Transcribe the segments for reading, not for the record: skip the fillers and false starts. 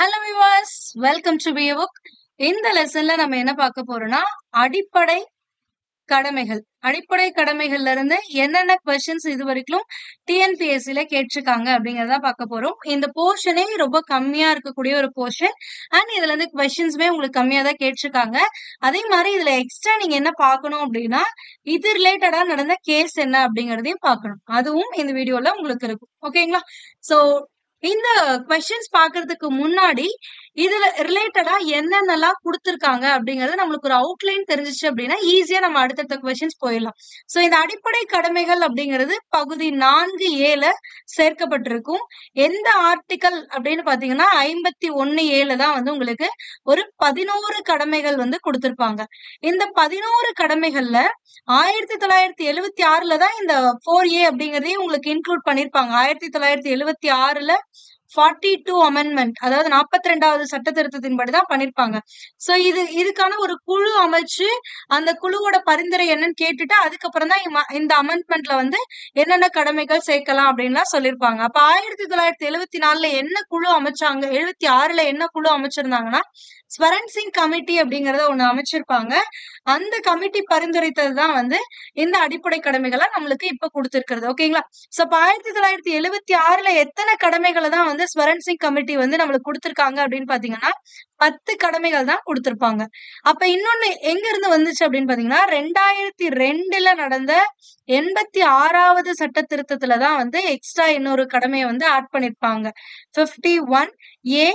Hello விவாஸ், welcome to B book. இந்த லெசன்ல நம்ம என்ன பார்க்க போறோம்னா அடிப்படை கடமைகள். அடிப்படை கடமைகள்ல இருந்து என்னென்ன கொஸ்டின்ஸ் இது வரைக்கும் டிஎன்பிஎஸ்சில கேட்டிருக்காங்க அப்படிங்கறத பார்க்க போறோம். இந்த போர்ஷனே ரொம்ப கம்மியா இருக்கக்கூடிய ஒரு போர்ஷன் அண்ட் இதுல இருந்து கொஸ்டின்ஸுமே உங்களுக்கு கம்மியா தான் கேட்டிருக்காங்க. அதே மாதிரி இதுல எக்ஸ்ட்ரா நீங்க என்ன பார்க்கணும் அப்படின்னா இது ரிலேட்டடா நடந்த கேஸ் என்ன அப்படிங்கறதையும் பார்க்கணும். அதுவும் இந்த வீடியோல உங்களுக்கு இருக்கும். ஓகேங்களா? சோ இந்த கொஸ்டின்ஸ் பாக்குறதுக்கு முன்னாடி இதுல ரிலேட்டடா என்னென்னலாம் கொடுத்திருக்காங்க அப்படிங்கறது நம்மளுக்கு ஒரு அவுட்லைன் தெரிஞ்சிச்சு அப்படின்னா ஈஸியா நம்ம அடுத்தடுத்த கொஸ்டின்ஸ் போயிடலாம். சோ இந்த அடிப்படை கடமைகள் அப்படிங்கிறது பகுதி 4A சேர்க்கப்பட்டிருக்கும். எந்த ஆர்டிக்கல் அப்படின்னு பாத்தீங்கன்னா 51A தான் வந்து உங்களுக்கு ஒரு 11 கடமைகள் வந்து கொடுத்திருப்பாங்க. இந்த 11 கடமைகள்ல 1976 தான் இந்த 4A அப்படிங்கறதையும் உங்களுக்கு இன்க்ளூட் பண்ணிருப்பாங்க. 1976 42 அமெண்ட்மெண்ட், அதாவது 42வது சட்ட திருத்தத்தின்படிதான் பண்ணிருப்பாங்க. சோ இதுக்கான ஒரு குழு அமைச்சு அந்த குழுவோட பரிந்துரை என்னன்னு கேட்டுட்டு அதுக்கப்புறம் தான் இந்த அமெண்ட்மெண்ட்ல வந்து என்னென்ன கடமைகள் சேர்க்கலாம் அப்படின்லாம் சொல்லிருப்பாங்க. அப்ப 1974 என்ன குழு அமைச்சாங்க, 76 என்ன குழு அமைச்சிருந்தாங்கன்னா ஸ்வரன் சிங் கமிட்டி அப்படிங்கறத ஒண்ணு அமைச்சிருப்பாங்க. அந்த கமிட்டி பரிந்துரைத்ததுதான் வந்து இந்த அடிப்படை கடமைகளை நம்மளுக்கு இப்ப கொடுத்திருக்கிறது. ஓகேங்களா? சோ 1976 எத்தனை கடமைகளை தான் வந்து ஸ்வரன் சிங் கமிட்டி வந்து நம்மளுக்கு கொடுத்திருக்காங்க அப்படின்னு பாத்தீங்கன்னா 10 கடமைகள் தான் கொடுத்திருப்பாங்க. அப்ப இன்னொன்னு எங்க இருந்து வந்துச்சு அப்படின்னு பாத்தீங்கன்னா 2002 நடந்த 86வது சட்ட திருத்தத்துலதான் வந்து எக்ஸ்ட்ரா இன்னொரு கடமையை வந்து ஆட் பண்ணிருப்பாங்க. 51A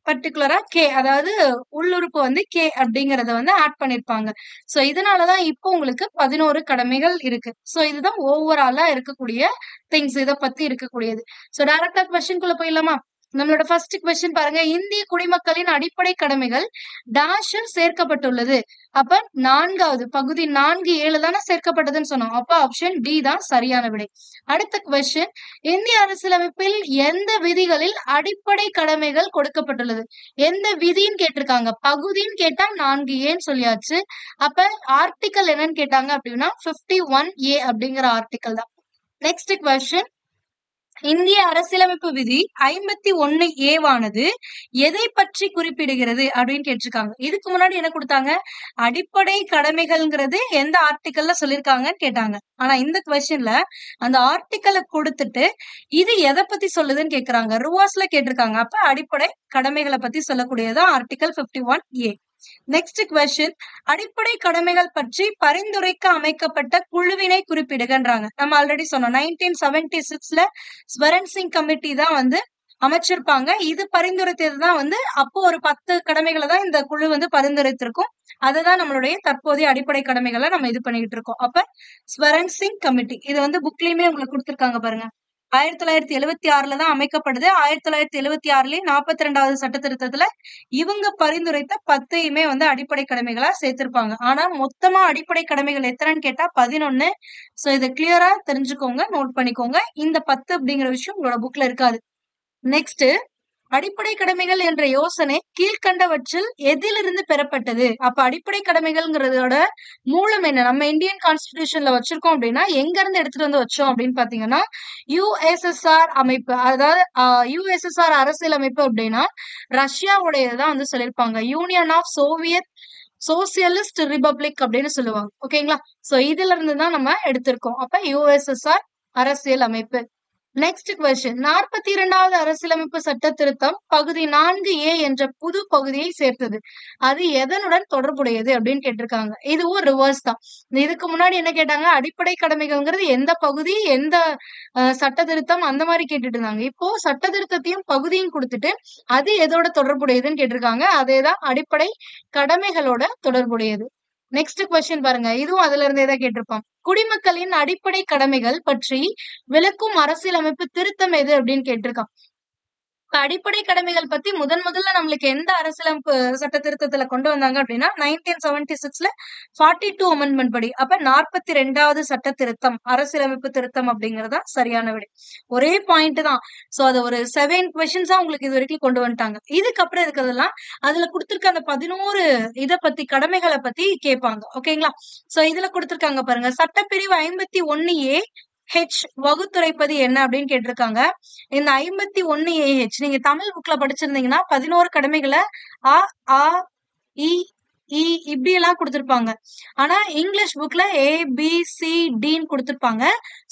பர்டிகுலரா கே, அதாவது உள்ளுறுப்பு வந்து கே அப்படிங்கறத வந்து ஆட் பண்ணிருப்பாங்க. சோ இதனாலதான் இப்போ உங்களுக்கு 11 கடமைகள் இருக்கு. சோ இதுதான் ஓவராலா இருக்கக்கூடிய திங்ஸ், இத பத்தி இருக்கக்கூடியது. சோ டைரக்டா கொஸ்டின்குள்ள போயிடலாமா? நம்மளோட ஃபர்ஸ்ட் கொஸ்டின் பாருங்க. இந்திய குடிமக்களின் அடிப்படை கடமைகள் டாஷில் சேர்க்கப்பட்டுள்ளது. அப்ப நான்காவது பகுதி 4A தானே சேர்க்கப்பட்டதுன்னு சொன்னோம். அப்ப ஆப்ஷன் டி தான் சரியான விடை. அடுத்த கொஸ்டின், இந்திய அரசியலமைப்பில் எந்த விதிகளில் அடிப்படை கடமைகள் கொடுக்கப்பட்டுள்ளது? எந்த விதின்னு கேட்டிருக்காங்க. பகுதின்னு கேட்டா 4Aன்னு சொல்லியாச்சு. அப்ப ஆர்டிக்கல் என்னன்னு கேட்டாங்க அப்படின்னா 51A அப்படிங்கிற ஆர்டிக்கல் தான். நெக்ஸ்ட் கொஸ்டின், இந்திய அரசியலமைப்பு விதி 51A எதை பற்றி குறிப்பிடுகிறது அப்படின்னு கேட்டிருக்காங்க. இதுக்கு முன்னாடி என்ன கொடுத்தாங்க, அடிப்படை கடமைகள்ங்கிறது எந்த ஆர்டிக்கல்ல சொல்லிருக்காங்கன்னு கேட்டாங்க. ஆனா இந்த கொஸ்டின்ல அந்த ஆர்டிக்கலை கொடுத்துட்டு இது எதை பத்தி சொல்லுதுன்னு கேக்குறாங்க. ருவாஸ்ல கேட்டிருக்காங்க. அப்ப அடிப்படை கடமைகளை பத்தி சொல்லக்கூடியதான் ஆர்டிக்கல் 51A. நெக்ஸ்ட் கொஸ்டின், அடிப்படை கடமைகள் பற்றி பரிந்துரைக்க அமைக்கப்பட்ட குழுவினை குறிப்பிடுகின்றாங்க. நம்ம ஆல்ரெடி சொன்னோம் 1976 ஸ்வரன் சிங் கமிட்டி தான் வந்து அமைச்சிருப்பாங்க. இது பரிந்துரைத்ததுதான் வந்து அப்போ ஒரு 10 கடமைகளை தான் இந்த குழு வந்து பரிந்துரைத்திருக்கும். அதுதான் நம்மளுடைய தற்போதைய அடிப்படை கடமைகளை நம்ம இது பண்ணிட்டு இருக்கோம். அப்ப ஸ்வரன் சிங் கமிட்டி இது வந்து புக்லயுமே உங்களுக்கு கொடுத்திருக்காங்க பாருங்க. 1976 தான் அமைக்கப்படுது. 1976 42வது சட்ட திருத்தத்துல இவங்க பரிந்துரைத்த 10யுமே வந்து அடிப்படை கடமைகளா சேர்த்திருப்பாங்க. ஆனா மொத்தமா அடிப்படை கடமைகள் எத்தனைன்னு கேட்டா 11. சோ இதை கிளியரா தெரிஞ்சுக்கோங்க, நோட் பண்ணிக்கோங்க. இந்த 10 அப்படிங்கிற விஷயம் உங்களோட புக்ல இருக்காது. நெக்ஸ்ட், அடிப்படை கடமைகள் என்ற யோசனை கீழ்கண்டவற்றில் எதிலிருந்து பெறப்பட்டது? அப்ப அடிப்படை கடமைகள்ங்கிறதோட மூலம் என்ன? நம்ம இந்தியன் கான்ஸ்டிடியூஷன்ல வச்சிருக்கோம் அப்படின்னா எங்க இருந்து எடுத்துட்டு வந்து வச்சோம் அப்படின்னு பாத்தீங்கன்னா யுஎஸ்எஸ்ஆர் அமைப்பு, அதாவது யுஎஸ்எஸ்ஆர் அரசியல் அமைப்பு அப்படின்னா ரஷ்யாவுடையதான் வந்து சொல்லியிருப்பாங்க. Union of soviet socialist republic அப்படின்னு சொல்லுவாங்க. ஓகேங்களா? சோ இதுல இருந்து தான் நம்ம எடுத்திருக்கோம். அப்ப யுஎஸ்எஸ்ஆர் அரசியல் அமைப்பு. நெக்ஸ்ட் கொஸ்டின், 42வது அரசியலமைப்பு சட்ட திருத்தம் பகுதி 4A என்ற புது பகுதியை சேர்த்தது. அது எதனுடன் தொடர்புடையது அப்படின்னு கேட்டிருக்காங்க. இதுவும் ரிவர்ஸ் தான். இதுக்கு முன்னாடி என்ன கேட்டாங்க, அடிப்படை கடமைகள்ங்கிறது எந்த பகுதி, எந்த சட்ட திருத்தம் அந்த மாதிரி கேட்டுட்டு இருந்தாங்க. இப்போ சட்ட திருத்தத்தையும் பகுதியும் கொடுத்துட்டு அது எதோட தொடர்புடையதுன்னு கேட்டிருக்காங்க. அதேதான் அடிப்படை கடமைகளோட தொடர்புடையது. நெக்ஸ்ட் கொஸ்டின் பாருங்க. இதுவும் அதுல இருந்தே தான் கேட்டிருப்பான். குடிமக்களின் அடிப்படை கடமைகள் பற்றி விளக்கும் அரசியலமைப்பு திருத்தம் எது அப்படின்னு கேட்டிருக்கான். அடிப்படை கடமைகள் பத்தி முதல்ல நம்மளுக்கு எந்த அரசியலமைப்பு சட்ட திருத்தத்துல கொண்டு வந்தாங்க அப்படின்னா 1976 42 அமெண்ட்மெண்ட் படி. அப்ப 42வது சட்ட திருத்தம், அரசியலமைப்பு திருத்தம் அப்படிங்கறதா சரியான விடை. ஒரே பாயிண்ட் தான். சோ அது ஒரு 7 கொஸ்டின்ஸா உங்களுக்கு இது வரைக்கும் கொண்டு வந்துட்டாங்க. இதுக்கப்புறம் இருக்கிறதெல்லாம் அதுல கொடுத்திருக்க அந்த 11 இத பத்தி கடமைகளை பத்தி கேட்பாங்க. ஓகேங்களா? சோ இதுல கொடுத்திருக்காங்க பாருங்க. சட்டப்பிரிவு 51A ஹெச் வகுத்துரைப்பது என்ன அப்படின்னு கேட்டிருக்காங்க. இந்த 51AH நீங்க தமிழ் புக்ல படிச்சிருந்தீங்கன்னா 11 கடமைகளை அ ஆ இ இ இப்படி எல்லாம் கொடுத்திருப்பாங்க. ஆனா இங்கிலீஷ் புக்ல ABCDன்னு கொடுத்திருப்பாங்க.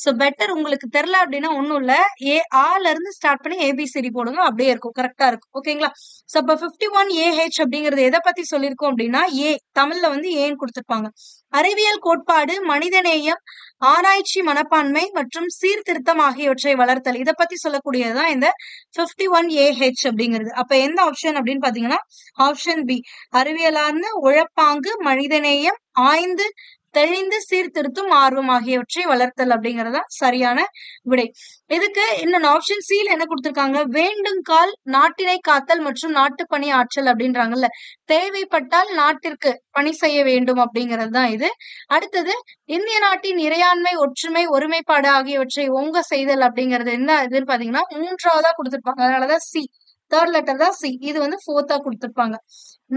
சோ பெட்டர் உங்களுக்கு தெரியல அப்படின்னா ஒண்ணும் இல்ல, ஆல இருந்து ஸ்டார்ட் பண்ணி ABCD போடுங்க, அப்படியே இருக்கும், கரெக்டா இருக்கும். ஓகேங்களா? சோ இப்ப 51AH அப்படிங்கிறது எதை பத்தி சொல்லியிருக்கோம் அப்படின்னா தமிழ்ல வந்து ஏன்னு கொடுத்திருப்பாங்க. அறிவியல் கோட்பாடு, மனிதநேயம், ஆராய்ச்சி மனப்பான்மை மற்றும் சீர்திருத்தம் ஆகியவற்றை வளர்த்தல், இதை பத்தி சொல்லக்கூடியதுதான் இந்த 51AH அப்படிங்கிறது. அப்ப எந்த ஆப்ஷன் அப்படின்னு பாத்தீங்கன்னா ஆப்ஷன் பி, அறிவியலார்ந்த உழப்பாங்கு, மனிதநேயம், ஆய்ந்து தெளிந்து சீர்திருத்தும் ஆர்வம் ஆகியவற்றை வளர்த்தல் அப்படிங்கறதா சரியான விடை. இதுக்கு இன்னொன்னு ஆப்ஷன் சில என்ன கொடுத்திருக்காங்க, வேண்டுங்கால் நாட்டினை காத்தல் மற்றும் நாட்டு பணி ஆற்றல் அப்படின்றாங்கல்ல, தேவைப்பட்டால் நாட்டிற்கு பணி செய்ய வேண்டும் அப்படிங்கிறது தான் இது. அடுத்தது இந்திய நாட்டின் இறையாண்மை, ஒற்றுமை, ஒருமைப்பாடு ஆகியவற்றை ஓங்க செய்தல் அப்படிங்கிறது என்ன இதுன்னு பாத்தீங்கன்னா 3ஆவதா கொடுத்திருப்பாங்க. அதனாலதான் சி, தேர்ட் லெட்டர் தான் சி. இது வந்து 4ஆ கொடுத்திருப்பாங்க.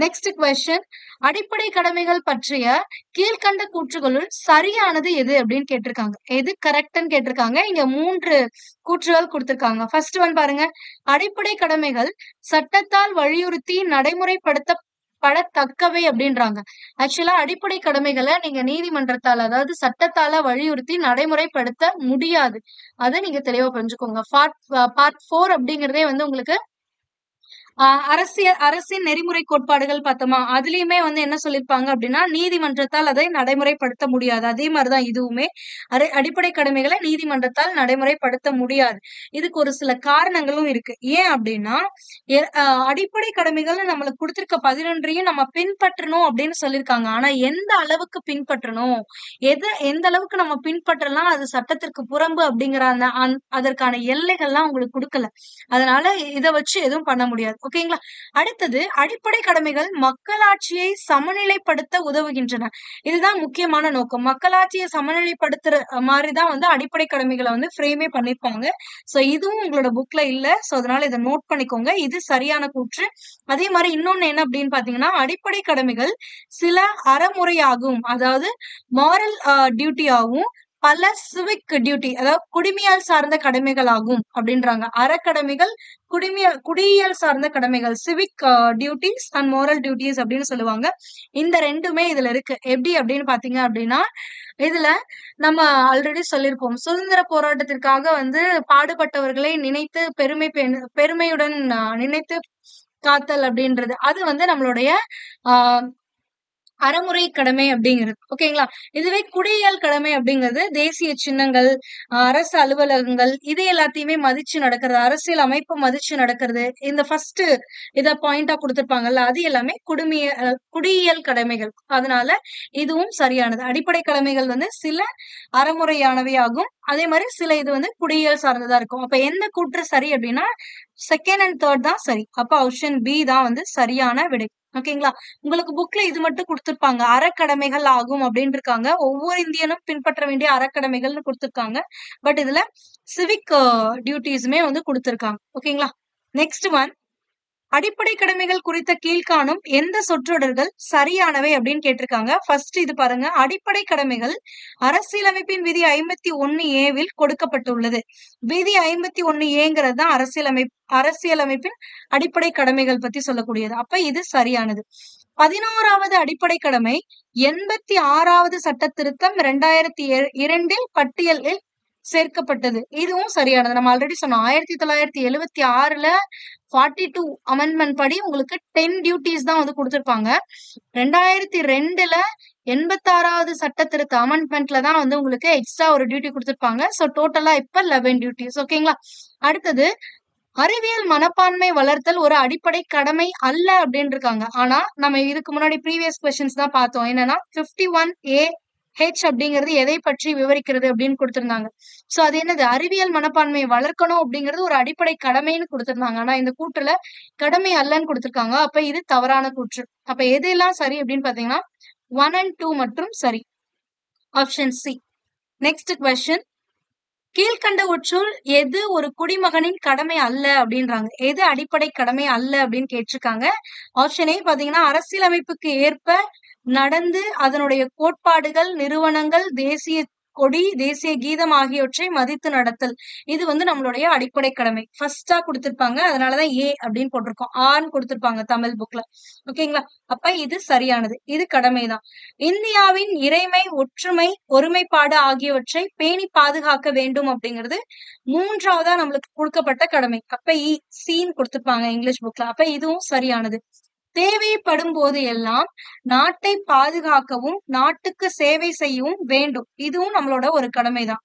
நெக்ஸ்ட் கொஸ்டின், அடிப்படை கடமைகள் பற்றிய கீழ்கண்ட கூற்றுகளுள் சரியானது எது அப்படின்னு கேட்டிருக்காங்க. எது கரெக்ட்னு கேட்டிருக்காங்க. இங்க 3 கூற்றுகள் கொடுத்திருக்காங்க. ஃபர்ஸ்ட் ஒன் பாருங்க, அடிப்படை கடமைகள் சட்டத்தால் வலியுறுத்தி நடைமுறைப்படுத்தப்படத்தக்கவை அப்படின்றாங்க. ஆக்சுவலா அடிப்படை கடமைகளை நீங்க நீதிமன்றத்தால், அதாவது சட்டத்தால வலியுறுத்தி நடைமுறைப்படுத்த முடியாது. அதை நீங்க தெளிவா புரிஞ்சுக்கோங்க. பார்ட் 4 அப்படிங்கிறதே வந்து உங்களுக்கு அரசின் நெறிமுறை கோட்பாடுகள் பார்த்தோமா, அதுலயுமே வந்து என்ன சொல்லிருப்பாங்க அப்படின்னா நீதிமன்றத்தால் அதை நடைமுறைப்படுத்த முடியாது. அதே மாதிரிதான் இதுவுமே, அடிப்படை கடமைகளை நீதிமன்றத்தால் நடைமுறைப்படுத்த முடியாது. இதுக்கு ஒரு சில காரணங்களும் இருக்கு. ஏன் அப்படின்னா அடிப்படை கடமைகள் நம்மளுக்கு கொடுத்திருக்க 11ஐயும் நம்ம பின்பற்றணும் அப்படின்னு சொல்லியிருக்காங்க. ஆனா எந்த அளவுக்கு பின்பற்றணும், எந்த அளவுக்கு நம்ம பின்பற்றலாம், அது சட்டத்திற்கு புறம்பு அப்படிங்கிற அதற்கான எல்லைகள்லாம் உங்களுக்கு கொடுக்கல. அதனால இதை வச்சு எதுவும் பண்ண முடியாது. ஓகேங்களா? அடுத்தது, அடிப்படை கடமைகள் மக்களாட்சியை சமநிலைப்படுத்த உதவுகின்றன. இதுதான் முக்கியமான நோக்கம். மக்களாட்சியை சமநிலைப்படுத்துற மாதிரிதான் வந்து அடிப்படை கடமைகளை வந்து ஃப்ரேமே பண்ணிருப்பாங்க. சோ இதுவும் உங்களோட புக்ல இல்ல. சோ அதனால இதை நோட் பண்ணிக்கோங்க. இது சரியான கூற்று. அதே மாதிரி இன்னொன்னு என்ன அப்படின்னு பாத்தீங்கன்னா, அடிப்படை கடமைகள் சில அறமுறையாகும், அதாவது மாரல் டியூட்டி ஆகும், பல சிவிக் டியூட்டி, அதாவது குடிமையால் சார்ந்த கடமைகள் ஆகும் அப்படின்றாங்க. அறக்கடமைகள், குடியியல் சார்ந்த கடமைகள், civic duties and moral duties அப்படின்னு சொல்லுவாங்க. இந்த ரெண்டுமே இதுல இருக்கு. எப்படி அப்படின்னு பாத்தீங்க அப்படின்னா, இதுல நம்ம ஆல்ரெடி சொல்லியிருப்போம், சுதந்திர போராட்டத்திற்காக வந்து பாடுபட்டவர்களை நினைத்து பெருமையுடன் நினைத்து காத்தல் அப்படின்றது, அது வந்து நம்மளுடைய அறமுறை கடமை அப்படிங்கிறது. ஓகேங்களா? இதுவே குடியியல் கடமை அப்படிங்கிறது தேசிய சின்னங்கள், அரசு அலுவலகங்கள், இது எல்லாத்தையுமே மதிச்சு நடக்கிறது, அரசியல் அமைப்பு மதிச்சு நடக்கிறது, இந்த ஃபர்ஸ்ட் இத பாயிண்டா கொடுத்திருப்பாங்கல்ல, அது எல்லாமே குடியியல் கடமைகள். அதனால இதுவும் சரியானது. அடிப்படை கடமைகள் வந்து சில அறமுறையானவை ஆகும், அதே மாதிரி சில இது வந்து குடியியல் சார்ந்ததா இருக்கும். அப்ப எந்த கூற்று சரி அப்படின்னா செகண்ட் அண்ட் தேர்ட் தான் சரி. அப்ப ஆப்ஷன் பி தான் வந்து சரியான விடை. ஓகேங்களா? உங்களுக்கு புக்ல இது மட்டும் கொடுத்திருப்பாங்க, அறக்கடமைகள் ஆகும் அப்படின்னு இருக்காங்க. ஒவ்வொரு இந்தியனும் பின்பற்ற வேண்டிய அறக்கடமைகள்னு கொடுத்திருக்காங்க. பட் இதுல சிவிக் டியூட்டிஸுமே வந்து கொடுத்திருக்காங்க. ஓகேங்களா? நெக்ஸ்ட் ஒன், அடிப்படை கடமைகள் குறித்த கீழ்காணும் எந்த சொற்றொடர்கள் சரியானவை அப்படின்னு கேட்டிருக்காங்க. ஃபர்ஸ்ட் இது பாருங்க, அடிப்படை கடமைகள் அரசியலமைப்பின் விதி 51A கொடுக்கப்பட்டுள்ளது. விதி 51A தான் அரசியலமைப்பின் அடிப்படை கடமைகள் பத்தி சொல்லக்கூடியது. அப்ப இது சரியானது. 11வது அடிப்படை கடமை 86வது சட்ட திருத்தம் 2002 பட்டியலில் சேர்க்கப்பட்டது. இதுவும் சரியானது. நம்ம ஆல்ரெடி சொன்னோம், 1976ல 42 அமெண்ட்மெண்ட் படி உங்களுக்கு 10 டியூட்டிஸ் தான் வந்து கொடுத்திருப்பாங்க. 2002ல 86வது சட்ட திருத்த அமெண்ட்மெண்ட்ல தான் வந்து உங்களுக்கு எக்ஸ்ட்ரா ஒரு டியூட்டி கொடுத்திருப்பாங்க. சோ டோட்டலா இப்ப 11 டியூட்டிஸ். ஓகேங்களா? அடுத்தது, அறிவியல் மனப்பான்மை வளர்த்தல் ஒரு அடிப்படை கடமை அல்ல அப்படின்னு இருக்காங்க. ஆனா நம்ம இதுக்கு முன்னாடி ப்ரீவியஸ் கொஸ்டின்ஸ் தான் பார்த்தோம். என்னன்னா 51AH அப்படிங்கிறது எதை பற்றி விவரிக்கிறது அப்படின்னு கொடுத்திருந்தாங்க. சோ அது என்னது, அறிவியல் மனப்பான்மையை வளர்க்கணும் அப்படிங்கிறது ஒரு அடிப்படை கடமைன்னு கொடுத்திருந்தாங்க. ஆனா இந்த கூற்றுல கடமை அல்லன்னு கொடுத்திருக்காங்க. அப்ப இது தவறான கூற்று. அப்ப எதெல்லாம் சரி அப்படின்னு பாத்தீங்கன்னா 1 and 2 மற்றும் சரி. Option C. நெக்ஸ்ட் கொஸ்டின், கீழ்கண்டவற்றுள் எது ஒரு குடிமகனின் கடமை அல்ல அப்படின்றாங்க. எது அடிப்படை கடமை அல்ல அப்படின்னு கேட்டிருக்காங்க. ஆப்ஷன் ஏ பாத்தீங்கன்னா, அரசியலமைப்புக்கு ஏற்ப நடந்து அதனுடைய கோட்பாடுகள், நிறுவனங்கள், தேசிய கொடி, தேசிய கீதம் ஆகியவற்றை மதித்து நடத்தல். இது வந்து நம்மளுடைய அடிப்படை கடமை. ஃபர்ஸ்டா கொடுத்திருப்பாங்க. அதனாலதான் ஏ அப்படின்னு போட்டிருக்கோம். ஆன்னு கொடுத்திருப்பாங்க தமிழ் புக்ல. ஓகேங்களா? அப்ப இது சரியானது. இது கடமைதான். இந்தியாவின் இறைமை, ஒற்றுமை, ஒருமைப்பாடு ஆகியவற்றை பேணி பாதுகாக்க வேண்டும் அப்படிங்கிறது மூன்றாவதா நம்மளுக்கு கொடுக்கப்பட்ட கடமை. அப்ப சீன் கொடுத்திருப்பாங்க இங்கிலீஷ் புக்ல. அப்ப இதுவும் சரியானது. தேவைப்படும் போது எல்லாம் நாட்டை பாதுகாக்கவும் நாட்டுக்கு சேவை செய்யவும் வேண்டும். இதுவும் நம்மளோட ஒரு கடமைதான்.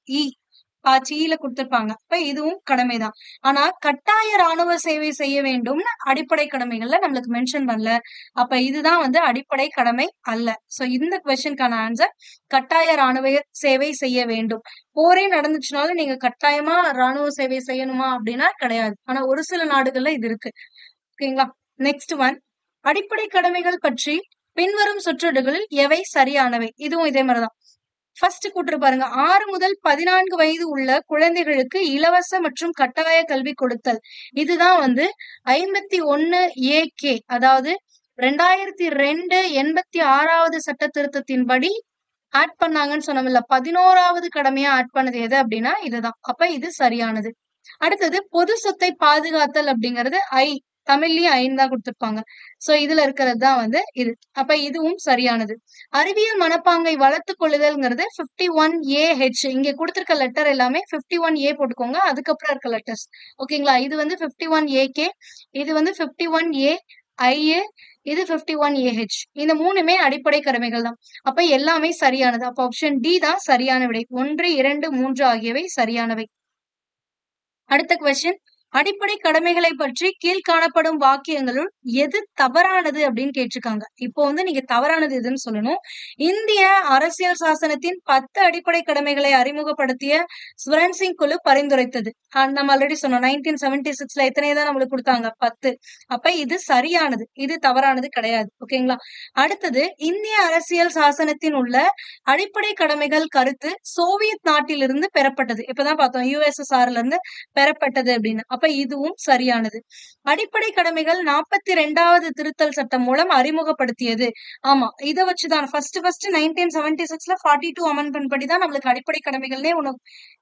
சீல கொடுத்திருப்பாங்க. அப்ப இதுவும் கடமைதான். ஆனா கட்டாய ராணுவ சேவை செய்ய வேண்டும்னு அடிப்படை கடமைகள்ல நம்மளுக்கு மென்ஷன் பண்ணல. அப்ப இதுதான் வந்து அடிப்படை கடமை அல்ல. சோ இந்த கொஸ்டினுக்கான ஆன்சர் கட்டாய ராணுவ சேவை செய்ய வேண்டும். போரே நடந்துச்சுனாலும் நீங்க கட்டாயமா ராணுவ சேவை செய்யணுமா அப்படின்னா கிடையாது. ஆனா ஒரு சில நாடுகள்ல இது இருக்கு. ஓகேங்களா? நெக்ஸ்ட் ஒன், அடிப்படை கடமைகள் பற்றி பின்வரும் சொற்றொடர்களில் எவை சரியானவை? இதுவும் இதே மாதிரிதான். ஃபர்ஸ்ட் கூட்டு பாருங்க. 6 முதல் 14 வயது உள்ள குழந்தைகளுக்கு இலவச மற்றும் கட்டாய கல்வி கொடுத்தல். இதுதான் வந்து 51 AK, அதாவது 2002 86வது சட்ட திருத்தத்தின்படி ஆட் பண்ணாங்கன்னு சொன்னோம்ல. 11வது கடமையா ஆட் பண்ணது எது அப்படின்னா இதுதான். அப்ப இது சரியானது. அடுத்தது, பொது சொத்தை பாதுகாத்தல் அப்படிங்கிறது தமிழ்லயும் 5 தான் கொடுத்திருப்பாங்க. சோ இதுல இருக்கிறது தான் வந்து இது. அப்ப இதுவும் சரியானது. அறிவியல் மனப்பாங்கை வளர்த்துக் கொள்ளுதல்ங்கிறது 51AH. இங்க கொடுத்திருக்க லெட்டர் எல்லாமே 51A போட்டுக்கோங்க. அதுக்கப்புறம் இருக்க லெட்டர்ஸ். ஓகேங்களா? இது வந்து 51AK, இது வந்து 51AI, இது 51AH. இந்த மூணுமே அடிப்படை கடமைகள் தான். அப்ப எல்லாமே சரியானது. அப்ப ஆப்ஷன் டி தான் சரியான விடை. 1, 2, 3 ஆகியவை சரியானவை. அடுத்த கொஸ்டின், அடிப்படை கடமைகளை பற்றி கீழ்காணப்படும் வாக்கியங்களுள் எது தவறானது அப்படின்னு கேட்டிருக்காங்க. இப்போ வந்து நீங்க தவறானது எதுன்னு சொல்லணும். இந்திய அரசியல் சாசனத்தின் 10 அடிப்படை கடமைகளை அறிமுகப்படுத்திய ஸ்வரன் சிங் குழு பரிந்துரைத்தது. நம்ம ஆல்ரெடி சொன்னோம் 1976ல எத்தனைதான் நம்மளுக்கு கொடுத்தாங்க? 10. அப்ப இது சரியானது. இது தவறானது கிடையாது. ஓகேங்களா? அடுத்தது, இந்திய அரசியல் சாசனத்தின் உள்ள அடிப்படை கடமைகள் கருத்து சோவியத் நாட்டிலிருந்து பெறப்பட்டது. இப்பதான் பார்த்தோம் USSRல இருந்து பெறப்பட்டது அப்படின்னு. அப்ப இதுவும் சரியானது. அடிப்படை கடமைகள் 42வது திருத்தல் சட்டம் மூலம் அறிமுகப்படுத்தியது. ஆமா, இதை வச்சுதான் ஃபர்ஸ்ட் 1976ல 42 அமெண்ட்மெண்ட் படிதான் நம்மளுக்கு அடிப்படை கடமைகள்னே ஒண்ணு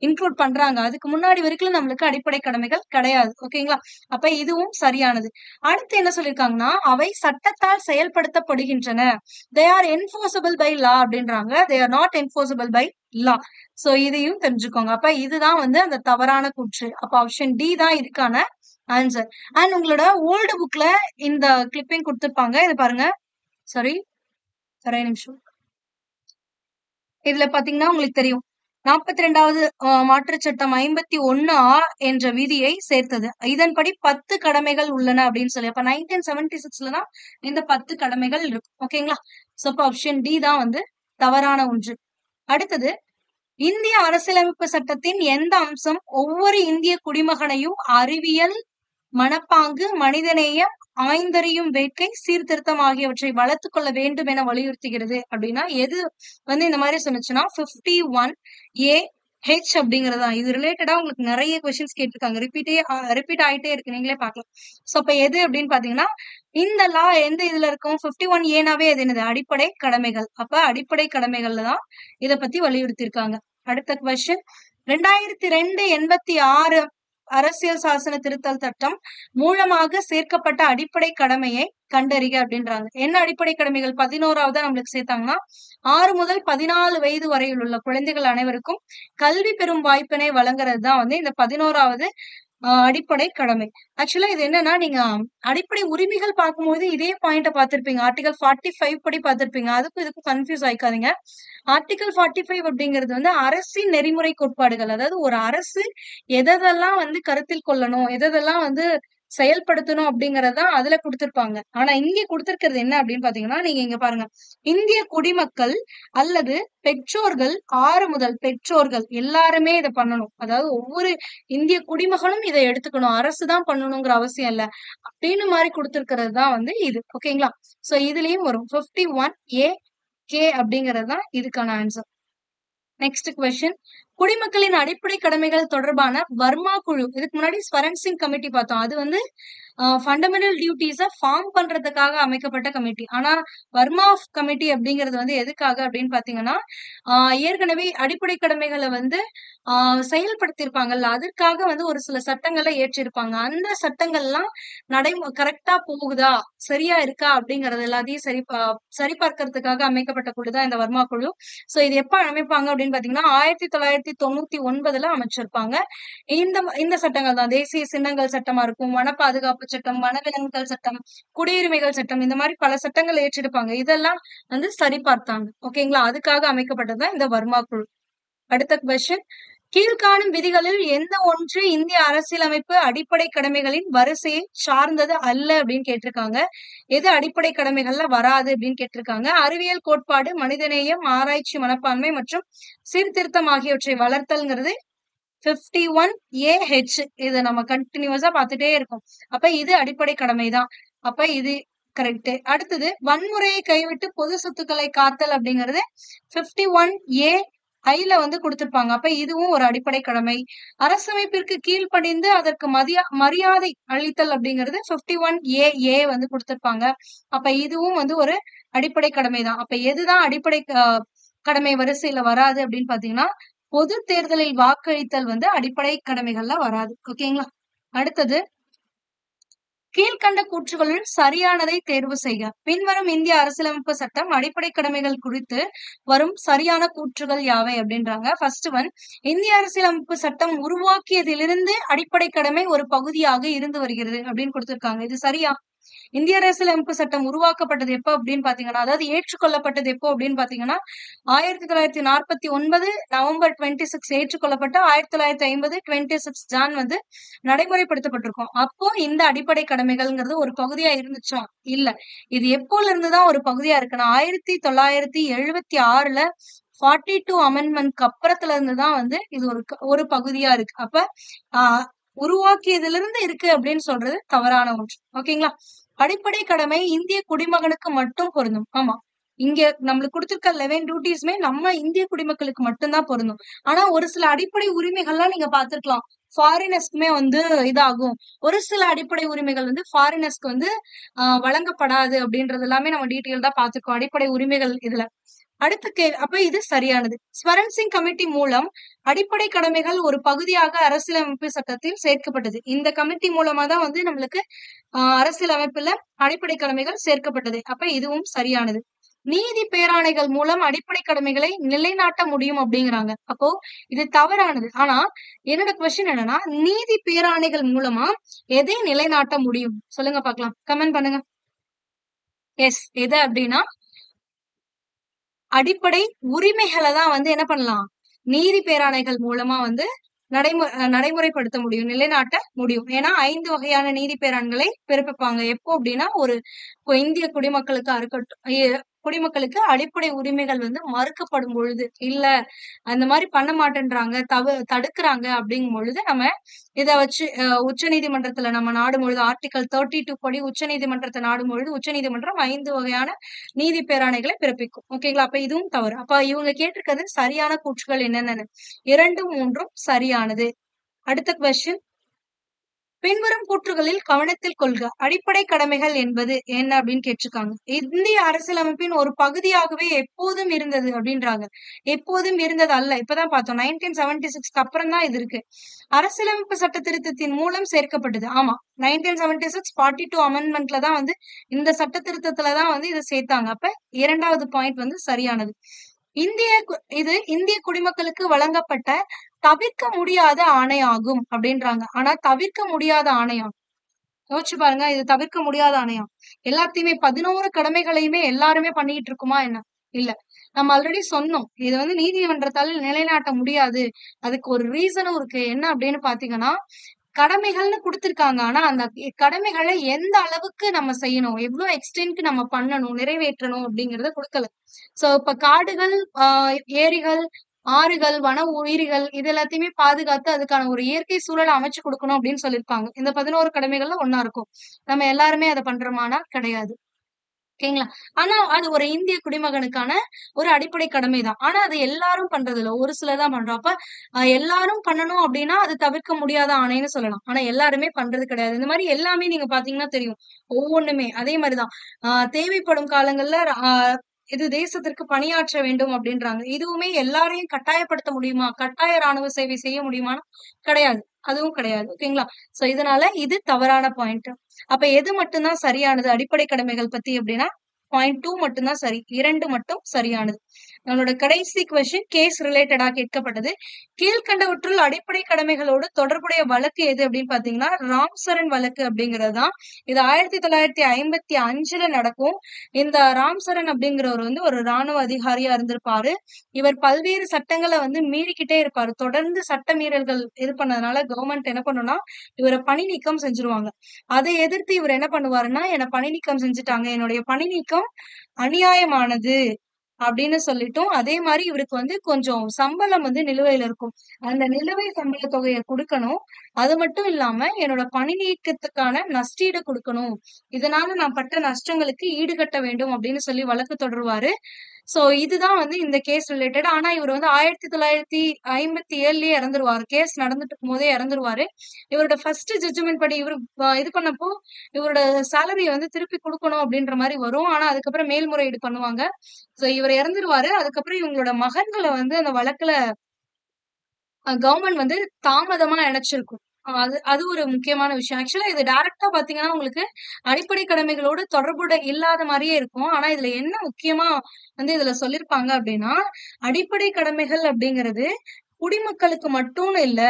இன்க்ளூட் பண்றாங்க. அதுக்கு முன்னாடி வரைக்கும் நம்மளுக்கு அடிப்படை கடமைகள் கிடையாது. ஓகேங்களா? அப்ப இதுவும் சரியானது. அடுத்து என்ன சொல்லிருக்காங்கன்னா, அவை சட்டத்தால் செயல்படுத்தப்படுகின்றன. they are enforceable by law அப்படின்றாங்க. they are not enforceable by law. So இதையும் தெரிஞ்சுக்கோங்க. அப்ப இதுதான் வந்து அந்த தவறான கூற்று. அப்ப ஆப்ஷன் டி தான் இதுக்கான ஆன்சர். அண்ட் உங்களோட ஓல்டு புக்ல இந்த கிளிப்பிங் கொடுத்திருப்பாங்க. இது பாருங்க. சாரி, ஒரே நிமிஷம். இதுல பாத்தீங்கன்னா உங்களுக்கு தெரியும் 42வது மாற்றுச் சட்டம் 51A என்ற விதியை சேர்த்தது. இதன்படி 10 கடமைகள் உள்ளன அப்படின்னு சொல்லி. அப்ப 1976ல தான் இந்த 10 கடமைகள் இருக்கும். ஓகேங்களா? சோ ஆப்ஷன் டி தான் வந்து தவறான ஒன்று. அடுத்தது, இந்திய அரசியலமைப்பு சட்டத்தின் எந்த அம்சம் ஒவ்வொரு இந்திய குடிமகனையும் அறிவியல், மனப்பாங்கு, மனிதநேயம், ஆய்ந்தறியும் வேட்கை, சீர்திருத்தம் ஆகியவற்றை வளர்த்துக் கொள்ள வேண்டும் என வலியுறுத்துகிறது அப்படின்னா எது வந்து இந்த மாதிரி சொன்னுச்சுன்னா 51AH அப்படிங்கறதா. இது ரிலேட்டடா உங்களுக்கு நிறைய கொஸ்டின்ஸ் கேட்டிருக்காங்க. ரிப்பீட் ஆயிட்டே இருக்கு. நீங்களே பார்க்கலாம். சோ அப்ப எது அப்படின்னு பாத்தீங்கன்னா, இந்த லா எந்த இதுல இருக்கும்? 51Aனாவே அது என்னது? அடிப்படை கடமைகள். அப்ப அடிப்படை கடமைகள்ல தான் இத பத்தி வலியுறுத்திருக்காங்க. அடுத்த கொஸ்டின், 2002 86 அரசியல் சாசன திருத்தல் சட்டம் மூலமாக சேர்க்கப்பட்ட அடிப்படை கடமையை கண்டறிக அப்படின்றாங்க. என்ன அடிப்படை கடமைகள்? 11வது நம்மளுக்கு சேர்த்தாங்கன்னா 6 முதல் 14 வயது வரையில் உள்ள குழந்தைகள் அனைவருக்கும் கல்வி பெறும் வாய்ப்பினை வழங்குறது தான் வந்து இந்த 11வது அடிப்படை கடமை. ஆக்சுவலா இது என்னன்னா, நீங்க அடிப்படை உரிமைகள் பார்க்கும்போது இதே பாயிண்ட பார்த்திருப்பீங்க. ஆர்டிகல் 45 படி பார்த்திருப்பீங்க. அதுக்கும் இதுக்கும் கன்ஃபியூஸ் ஆயிக்காதீங்க. ஆர்டிகல் 45 அப்படிங்கிறது வந்து அரசின் நெறிமுறை கோட்பாடுகள். அதாவது ஒரு அரசு எதெல்லாம் வந்து கருத்தில் கொள்ளணும், எதெல்லாம் வந்து செயல்படுத்தணும் அப்படிங்கறதான் அதுல கொடுத்திருப்பாங்க. ஆனா இங்க கொடுத்திருக்கிறது என்ன அப்படின்னு பாத்தீங்கன்னா, நீங்க இங்க பாருங்க, இந்திய குடிமக்கள் அல்லது பெற்றோர்கள், 6 முதல் பெற்றோர்கள் எல்லாருமே இதை பண்ணணும். அதாவது ஒவ்வொரு இந்திய குடிமகனும் இதை எடுத்துக்கணும். அரசுதான் பண்ணணுங்கிற அவசியம் இல்ல அப்படின்னு மாதிரி கொடுத்திருக்கிறது தான் வந்து இது. ஓகேங்களா? சோ இதுலயும் வரும் 51AK அப்படிங்கிறது தான் இதுக்கான ஆன்சர். நெக்ஸ்ட் கொஸ்டின், குடிமக்களின் அடிப்படை கடமைகள் தொடர்பான வர்மா குழு. இதுக்கு முன்னாடி ஸ்வரன் சிங் கமிட்டி பார்த்தோம். அது வந்து ஃபண்டமெண்டல் டியூட்டிஸ ஃபார்ம் பண்றதுக்காக அமைக்கப்பட்ட கமிட்டி. ஆனா வர்மா கமிட்டி அப்படிங்கிறது வந்து எதுக்காக அப்படின்னு பாத்தீங்கன்னா, ஏற்கனவே அடிப்படை கடமைகளை வந்து செயல்படுத்தியிருப்பாங்கல்ல, அதற்காக வந்து ஒரு சில சட்டங்களை இயற்றியிருப்பாங்க. அந்த சட்டங்கள்லாம் கரெக்டா போகுதா, சரியா இருக்கா அப்படிங்கறது எல்லாத்தையும் சரிபார்க்கறதுக்காக அமைக்கப்பட்ட குழு தான் இந்த வர்மா குழு. சோ இது எப்ப அமைப்பாங்க அப்படின்னு பாத்தீங்கன்னா 1999ல அமைச்சிருப்பாங்க. இந்த இந்த சட்டங்கள் தான் தேசிய சின்னங்கள் சட்டமா இருக்கும், வன பாதுகாப்பு சட்டம், வனவிலங்குகள் சட்டம், குடியுரிமைகள் சட்டம், இந்த மாதிரி பல சட்டங்கள் ஏற்றிருப்பாங்க. இதெல்லாம் வந்து சரிபார்த்தாங்க. ஓகேங்களா, அதுக்காக அமைக்கப்பட்டதுதான் இந்த வர்மா குழு. அடுத்த கொஸ்டின், கீழ்காணும் விதிகளில் எந்த ஒன்று இந்திய அரசியலமைப்பு அடிப்படை கடமைகளின் வரிசையை சார்ந்தது அல்ல அப்படின்னு கேட்டிருக்காங்க. எது அடிப்படை கடமைகள்ல வராது அப்படின்னு கேட்டிருக்காங்க. அறிவியல் கோட்பாடு, மனிதநேயம், ஆராய்ச்சி மனப்பான்மை மற்றும் சீர்திருத்தம் ஆகியவற்றை வளர்த்தல்ங்கிறது 51AH. இதை நம்ம கண்டினியூஸா பார்த்துட்டே இருக்கோம். அப்ப இது அடிப்படை கடமைதான். அப்ப இது கரெக்ட். அடுத்தது, வன்முறையை கைவிட்டு பொது சொத்துக்களை காத்தல் அப்படிங்கிறது 51A ஐல வந்து கொடுத்திருப்பாங்க. அப்ப இதுவும் ஒரு அடிப்படை கடமை. அரசமைப்பிற்கு கீழ்ப்படிந்து அதற்கு மரியாதை அளித்தல் அப்படிங்கிறது 51AA வந்து கொடுத்திருப்பாங்க. அப்ப இதுவும் வந்து ஒரு அடிப்படை கடமை தான். அப்ப எதுதான் அடிப்படை கடமை வரிசையில வராது அப்படின்னு பாத்தீங்கன்னா, பொது தேர்தலில் வாக்களித்தல் வந்து அடிப்படை கடமைகள்ல வராது. ஓகேங்களா. அடுத்தது, கீழ்கண்ட கூற்றுகளுள் சரியானதை தேர்வு செய்க. பின்வரும் இந்திய அரசியலமைப்பு சட்டம் அடிப்படை கடமைகள் குறித்து வரும் சரியான கூற்றுகள் யாவை அப்படின்றாங்க. ஃபர்ஸ்ட் ஒன், இந்திய அரசியலமைப்பு சட்டம் உருவாக்கியதிலிருந்து அடிப்படை கடமை ஒரு பகுதியாக இருந்து வருகிறது அப்படின்னு கொடுத்திருக்காங்க. இது சரியா? இந்திய அரசியலமைப்பு சட்டம் உருவாக்கப்பட்டது எப்ப அப்படின்னு பாத்தீங்கன்னா, அதாவது ஏற்றுக்கொள்ளப்பட்டது எப்போ அப்படின்னு பாத்தீங்கன்னா 1949 நவம்பர் 26 ஏற்றுக்கொள்ளப்பட்ட 1950 26 ஜான் வந்து நடைமுறைப்படுத்தப்பட்டிருக்கும். அப்போ இந்த அடிப்படை கடமைகள்ங்கிறது ஒரு பகுதியா இருந்துச்சா? இல்ல. இது எப்போல இருந்துதான் ஒரு பகுதியா இருக்குன்னா 1976ல 42 அமெண்ட்மெண்ட்க்கு அப்புறத்துல இருந்துதான் வந்து இது ஒரு பகுதியா இருக்கு. அப்ப உருவாக்கியதுல இருந்து இருக்கு அப்படின்னு சொல்றது தவறான ஒன்று. ஓகேங்களா. அடிப்படை கடமை இந்திய குடிமகனுக்கு மட்டும் பொருந்தும். ஆமா, இங்க நம்மளுக்கு கொடுத்திருக்க 11 டியூட்டிஸ்மே நம்ம இந்திய குடிமக்களுக்கு மட்டும்தான் பொருந்தும். ஆனா ஒரு சில அடிப்படை உரிமைகள்லாம் நீங்க பாத்துருக்கலாம் ஃபாரினர்ஸ்க்குமே வந்து இதாகும். ஒரு சில அடிப்படை உரிமைகள் வந்து ஃபாரினர்ஸ்க்கு வந்து வழங்கப்படாது அப்படின்றது எல்லாமே நம்ம டீட்டெயில் தான் பாத்துருக்கோம் அடிப்படை உரிமைகள் இதுல. அப்ப இது சரியானது. ஸ்வரன் சிங் கமிட்டி மூலம் அடிப்படை கடமைகள் ஒரு பகுதியாக அரசியலமைப்பு சட்டத்தில் சேர்க்கப்பட்டது. இந்த கமிட்டி மூலமா தான் வந்து நம்மளுக்கு அரசியலமைப்புல அடிப்படை கடமைகள் சேர்க்கப்பட்டது. அப்ப இதுவும் சரியானது. நீதி பேராணைகள் மூலம் அடிப்படை கடமைகளை நிலைநாட்ட முடியும் அப்படிங்கிறாங்க. அப்போ இது தவறானது. ஆனா என்னோட கொஸ்டின் என்னன்னா, நீதி பேராணைகள் மூலமா எதை நிலைநாட்ட முடியும் சொல்லுங்க பாக்கலாம், கமெண்ட் பண்ணுங்க. எஸ், எது அப்படின்னா அடிப்படை உரிமைகளை தான் வந்து என்ன பண்ணலாம், நீதி பேராணைகள் மூலமா வந்து நடைமுறைப்படுத்த முடியும், நிலைநாட்ட முடியும். ஏன்னா 5 வகையான நீதி பேராண்களை பிறப்பிப்பாங்க. எப்போ அப்படின்னா ஒரு இந்திய குடிமக்களுக்கா இருக்கட்டும், குடிமக்களுக்கு அடிப்படை உரிமைகள் வந்து மறுக்கப்படும் பொழுது, இல்ல அந்த மாதிரி பண்ண மாட்டேன்றாங்க, தடுக்கிறாங்க அப்படிங்கும் பொழுது நம்ம இத வச்சு உச்ச நீதிமன்றத்துல நம்ம நாடும் பொழுது ஆர்டிகல் 32 படி உச்ச நீதிமன்றத்தை நாடும் பொழுது உச்ச நீதிமன்றம் 5 வகையான நீதி பேராணைகளை பிறப்பிக்கும். ஓகேங்களா. அப்ப இதுவும் தவறு. அப்ப இவங்க கேட்டிருக்கிறது சரியான கூற்றுகள் என்னென்னு 2, 3 சரியானது. அடுத்த கொஸ்டின், பின்வரும் கூற்றுகளில் கவனத்தில் கொள்க. அடிப்படை கடமைகள் என்பது என்ன அப்படின்னு கேட்டிருக்காங்க. இந்திய அரசியலமைப்பின் ஒரு பகுதியாகவே எப்போதும் இருந்தது அப்படின்றாங்க. எப்போதும் இருந்தது அல்ல, இப்பதான் பார்த்தோம் 1976க்கு அப்புறம் தான் இது இருக்கு. அரசியலமைப்பு சட்ட திருத்தத்தின் மூலம் சேர்க்கப்பட்டது. ஆமா, 1976 42 அமெண்ட்மெண்ட்ல தான் வந்து இந்த சட்ட திருத்தத்துலதான் வந்து இதை சேர்த்தாங்க. அப்ப இரண்டாவது பாயிண்ட் வந்து சரியானது. இது இந்திய குடிமக்களுக்கு வழங்கப்பட்ட தவிர்க்க முடியாத ஆணை ஆகும் அப்படின்றாங்க. ஆனா தவிர்க்க முடியாத ஆணையம், யோசிச்சு பாருங்க, இது தவிர்க்க முடியாத ஆணையம். எல்லாத்தையுமே 11 கடமைகளையுமே எல்லாருமே பண்ணிட்டு இருக்குமா என்ன? இல்ல. நம்ம ஆல்ரெடி சொன்னோம், இது வந்து நீதிமன்றத்தால் நிலைநாட்ட முடியாது. அதுக்கு ஒரு ரீசனும் இருக்கு. என்ன அப்படின்னு பாத்தீங்கன்னா, கடமைகள்னு கொடுத்திருக்காங்க. ஆனா அந்த கடமைகளை எந்த அளவுக்கு நம்ம செய்யணும், எவ்வளவு எக்ஸ்டென்ட்க்கு நம்ம பண்ணணும், நிறைவேற்றணும் அப்படிங்கறத கொடுக்கல. சோ இப்ப காடுகள், ஏரிகள், ஆறுகள், வன உயிரிகள் இது எல்லாத்தையுமே பாதுகாத்து அதுக்கான ஒரு இயற்கை சூழலை அமைச்சு கொடுக்கணும் அப்படின்னு சொல்லியிருப்பாங்க. இந்த 11 கடமைகள்ல ஒண்ணா இருக்கும். நம்ம எல்லாருமே அதை பண்றோமானா கிடையாது. ஓகேங்களா? ஆனா அது ஒரு இந்திய குடிமகனுக்கான ஒரு அடிப்படை கடமை தான். ஆனா அது எல்லாரும் பண்றது இல்ல. ஒரு சிலர் தான் பண்றோம். அப்ப எல்லாரும் பண்ணணும் அப்டின்னா, அது தவிர்க்க முடியாத ஆணைன்னு சொல்லலாம். ஆனா எல்லாருமே பண்றது கிடையாது. இந்த மாரி எல்லாமே நீங்க பார்த்தீங்கன்னா தெரியும். ஒவ்வொன்னுமே. அதே மாரி தான். தேவைப்படும் காலங்கள்ல இது தேசத்திற்கு பணியாற்ற வேண்டும் அப்டின்றாங்க. இதுவுமே எல்லாரையும் கட்டாயப்படுத்த முடியுமா? கட்டாய ராணுவ சேவை செய்ய முடியுமான்னா, கிடையாது. அதுவும் கிடையாது. ஓகேங்களா? சோ இதனால இது தவறான பாயிண்ட். அப்ப எது மட்டும் தான் சரியானது அடிப்படை கடமைகள் பத்தி அப்படின்னா பாயிண்ட் 2 மட்டும் தான் சரி. 2 மட்டும் சரியானது. நம்மளோட கடைசி கொஸ்டின் கேஸ் ரிலேட்டடா கேட்கப்பட்டது. கீழ்க்கண்டவற்றுள் அடிப்படை கடமைகளோடு தொடர்புடைய வழக்கு எது அப்படின்னு பாத்தீங்கன்னா ராம் சரண் வழக்கு அப்படிங்கிறது தான். இது 1955ல நடக்கும். இந்த ராம் சரண் அப்படிங்கிறவர் வந்து ஒரு ராணுவ அதிகாரியா இருந்திருப்பாரு. இவர் பல்வேறு சட்டங்களை வந்து மீறிக்கிட்டே இருப்பாரு. தொடர்ந்து சட்ட மீறல்கள் இது பண்ணதுனால கவர்மெண்ட் என்ன பண்ணும்னா இவரை பணி நீக்கம் செஞ்சுருவாங்க. அதை எதிர்த்து இவர் என்ன பண்ணுவாருன்னா, என்ன பணி நீக்கம் செஞ்சுட்டாங்க. என்னுடைய பணி நீக்கம் அநியாயமானது அப்படின்னு சொல்லிட்டும், அதே மாரி இவருக்கு வந்து கொஞ்சம் சம்பளம் வந்து நிலுவையில இருக்கும். அந்த நிலுவை சம்பள தொகைய குடுக்கணும். அது மட்டும் இல்லாம என்னோட பணி நீக்கத்துக்கான நஷ்டஈடு குடுக்கணும். இதனால நான் பட்ட நஷ்டங்களுக்கு ஈடுகட்ட வேண்டும் அப்படின்னு சொல்லி வழக்கு தொடருவாரு. சோ இதுதான் வந்து இந்த கேஸ் ரிலேட்டட். ஆனா இவர் வந்து 1957லயே இறந்துருவாரு. கேஸ் நடந்துட்டு இருக்கும்போதே இறந்துருவாரு. இவரோட ஃபர்ஸ்ட் ஜட்ஜ்மென்ட் படி இவரு இது பண்ணப்போ, இவரோட சேலரிய வந்து திருப்பி குடுக்கணும் அப்படின்ற மாரி வரும். ஆனா அதுக்கப்புறம் மேல்முறையீடு பண்ணுவாங்க. சோ இவரு இறந்துருவாரு. அதுக்கப்புறம் இவங்களோட மகன்கள வந்து அந்த வழக்குல கவர்மெண்ட் வந்து தாமதமா இணைச்சிருக்கும். அது அது ஒரு முக்கியமான விஷயம். ஆக்சுவலா இது டைரக்ட்டா பார்த்தீங்கன்னா, உங்களுக்கு அடிப்படை கடமைகளோடு இல்லாத மாரியே இருக்கும். ஆனா இதுல என்ன முக்கியமா வந்து இதுல சொல்லியிருப்பாங்க அப்டின்னா, அடிப்படை கடமைகள் அப்படிங்கிறது குடிமக்களுக்கு மட்டும்னு இல்ல.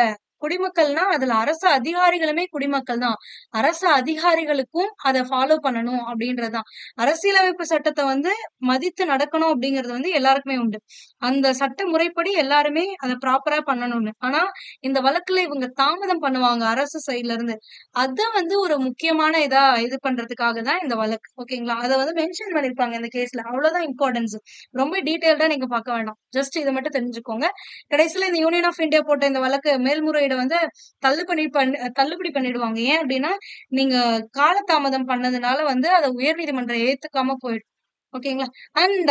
குடிமக்கள்னா அதுல அரசு அதிகாரிகளுமே குடிமக்கள் தான். அரசு அதிகாரிகளுக்கும் அத ஃபாலோ பண்ணணும் அப்படின்றது தான். அரசியலமைப்பு சட்டத்த வந்து மதித்து நடக்கணும் அப்படிங்கிறது வந்து எல்லாருக்குமே உண்டு. அந்த சட்ட முறைப்படி எல்லாருமே அத ப்ராப்பரா பண்ணணும்னு. ஆனா இந்த வழக்குல இவங்க தாமதம் பண்ணுவாங்க அரசு சைட்ல இருந்து. அத வந்து ஒரு முக்கியமான இதா இது பண்றதுக்காக தான் இந்த வழக்கு. ஓகேங்களா? அத வந்து மென்ஷன் பண்ணியிருப்பாங்க இந்த கேஸ்ல. அவ்வளவுதான் இம்பார்ட்டன்ஸ். ரொம்ப டீட்டெயில்டா நீங்க பார்க்க வேண்டாம். ஜஸ்ட் இத மட்டும் தெரிஞ்சுக்கோங்க. கடைசியில இந்த யூனியன் ஆஃப் இந்தியா போட்ட இந்த வழக்கு மேல்முறையீட வந்து தள்ளுபடி பண்ணிடுவாங்க. ஏன் அப்டின்னா, நீங்க காலதாமதம் பண்ணதுனால வந்து அத உயர்நீதிமன்றம் ஏத்துக்காம போயிடும். ஓகேங்களா? அண்ட்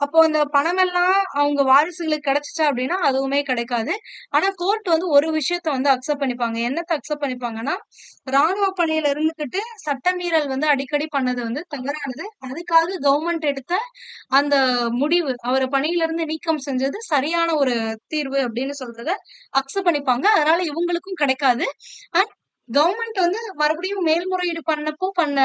அப்போ அந்த பணமெல்லாம் அவங்க வாரிசுகளுக்கு கிடைச்சுச்சா அப்டின்னா, அதுவுமே கிடைக்காது. ஆனா கோர்ட் வந்து ஒரு விஷயத்த வந்து அக்செப்ட் பண்ணிப்பாங்க. என்னத்த அக்செப்ட் பண்ணிப்பாங்கன்னா, ராணுவ பணியில இருந்துகிட்டு சட்டமீறல் வந்து அடிக்கடி பண்ணது வந்து தவறானது. அதுக்காக கவர்மெண்ட் எடுத்த அந்த முடிவு, அவர பணியிலிருந்து நீக்கம் செஞ்சது சரியான ஒரு தீர்வு அப்படின்னு சொல்றத அக்செப்ட் பண்ணிப்பாங்க. அதனால இவங்களுக்கும் கிடைக்காது. அண்ட் கவர்மெண்ட் வந்து மறுபடியும் மேல்முறையீடு பண்ண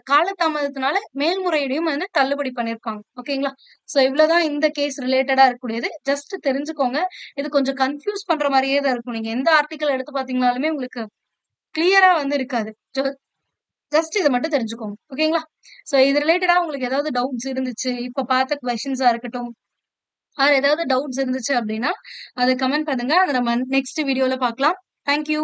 காலதாமதத்தினால மேல்முறையீடையும் வந்து தள்ளுபடி பண்ணியிருக்காங்க. ஓகேங்களா? சோ இவ்வளவுதான் இந்த கேஸ் ரிலேட்டடா இருக்கக்கூடியது. ஜஸ்ட் தெரிஞ்சுக்கோங்க. இது கொஞ்சம் கன்ஃப்யூஸ் பண்ற மாரியே தான் இருக்கும். நீங்க எந்த ஆர்டிக்கிள் எடுத்து பார்த்தீங்கனாலுமே உங்களுக்கு கிளியரா வந்து இருக்காது. ஜஸ்ட் இத மட்டும் தெரிஞ்சுக்கோங்க. ஓகேங்களா? சோ இது ரிலேட்டடா உங்களுக்கு ஏதாவது டவுட்ஸ் இருந்துச்சு, இப்ப பார்த்த கொஸ்டின்ஸா இருக்கட்டும், ஆர் ஏதாவது டவுட்ஸ் இருந்துச்சு அப்டின்னா, அத கமெண்ட் பண்ணுங்க. அத நம்ம நெக்ஸ்ட் வீடியோல பார்க்கலாம். Thank you.